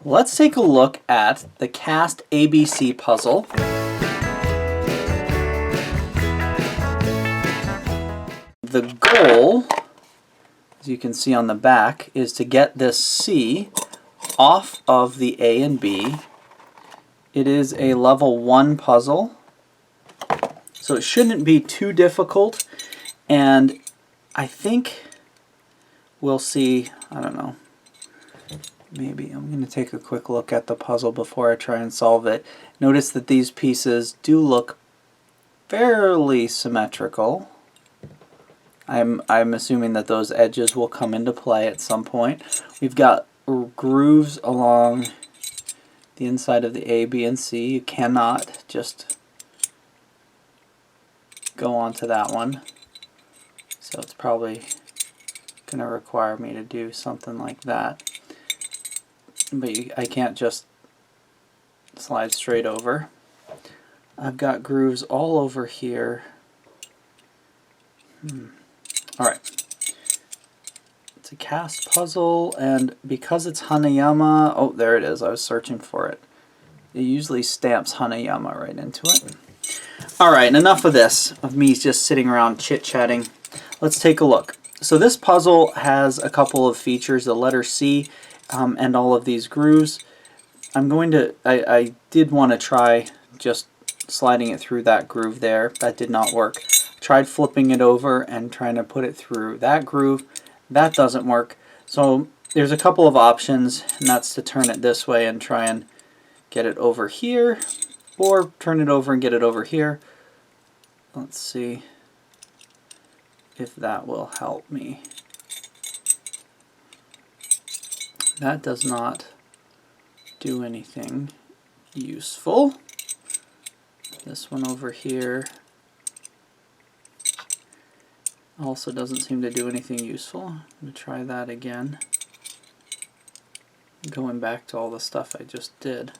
Let's take a look at the cast ABC puzzle. The goal, as you can see on the back, is to get this C off of the A and B. It is a level 1 puzzle, so it shouldn't be too difficult, and I think we'll see, I don't know, maybe I'm going to take a quick look at the puzzle before I try and solve it. Notice that these pieces do look fairly symmetrical. I'm assuming that those edges will come into play at some point. We've got grooves along the inside of the A, B, and C. You cannot just go onto that one. So it's probably going to require me to do something like that. But I can't just slide straight over. I've got grooves all over here. Alright. It's a cast puzzle, and because it's Hanayama, oh, there it is, I was searching for it. It usually stamps Hanayama right into it. Alright, enough of this, of me just sitting around chit-chatting. Let's take a look. So this puzzle has a couple of features, the letter C and all of these grooves. I did want to try just sliding it through that groove there. That did not work. Tried flipping it over and trying to put it through that groove. That doesn't work. So there's a couple of options, and that's to turn it this way and try and get it over here, or turn it over and get it over here. Let's see if that will help me. That does not do anything useful. This one over here also doesn't seem to do anything useful. I'm going to try that again. Going back to all the stuff I just did.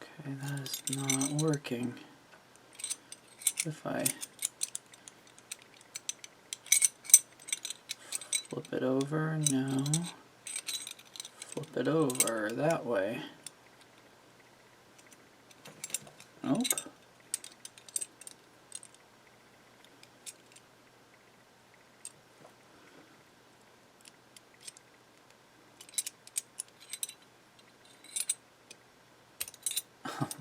Okay, that is not working. If I flip it over, no. Flip it over that way. Nope.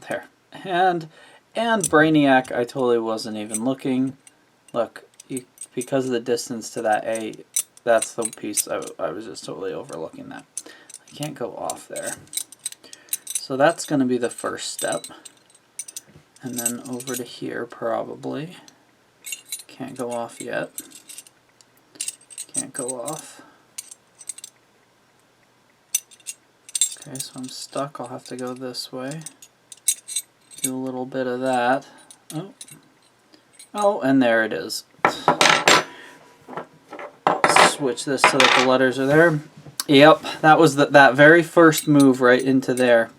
There. And Brainiac, I totally wasn't even looking. Look, because of the distance to that A, that's the piece I was just totally overlooking that. I can't go off there. So that's going to be the first step. And then over to here probably. Can't go off yet. Can't go off. Okay, so I'm stuck. I'll have to go this way. Do a little bit of that. Oh, oh, and there it is. Switch this so that the letters are there. Yep, that was that very first move right into there.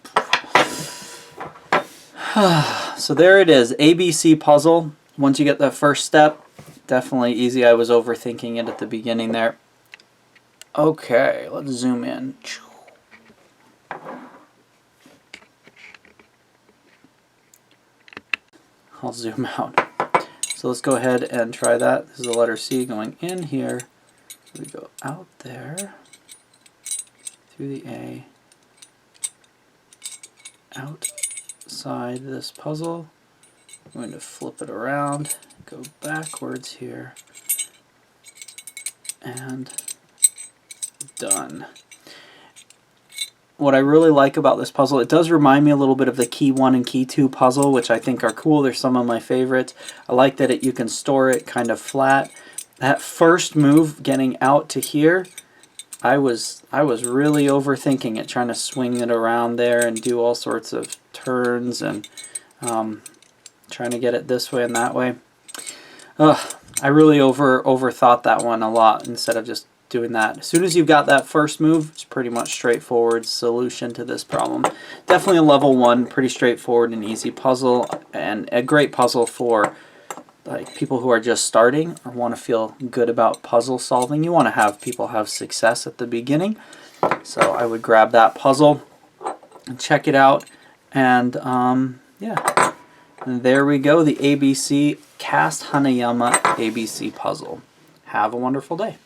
So there it is, ABC puzzle. Once you get that first step, definitely easy. I was overthinking it at the beginning there. Okay, let's zoom in. I'll zoom out. So let's go ahead and try that. This is the letter C going in here. We go out there, through the A, outside this puzzle. I'm going to flip it around, go backwards here, and done. What I really like about this puzzle, it does remind me a little bit of the Key 1 and Key 2 puzzle, which I think are cool. They're some of my favorites. I like that you can store it kind of flat. That first move, getting out to here, I was really overthinking it, trying to swing it around there and do all sorts of turns and trying to get it this way and that way. I really overthought that one a lot instead of just doing that. As soon as you've got that first move, it's pretty much straightforward solution to this problem. Definitely a level 1, pretty straightforward and easy puzzle, and a great puzzle for like people who are just starting or want to feel good about puzzle solving. You want to have people have success at the beginning. So I would grab that puzzle and check it out. And yeah, and there we go, the ABC Cast Hanayama ABC puzzle. Have a wonderful day.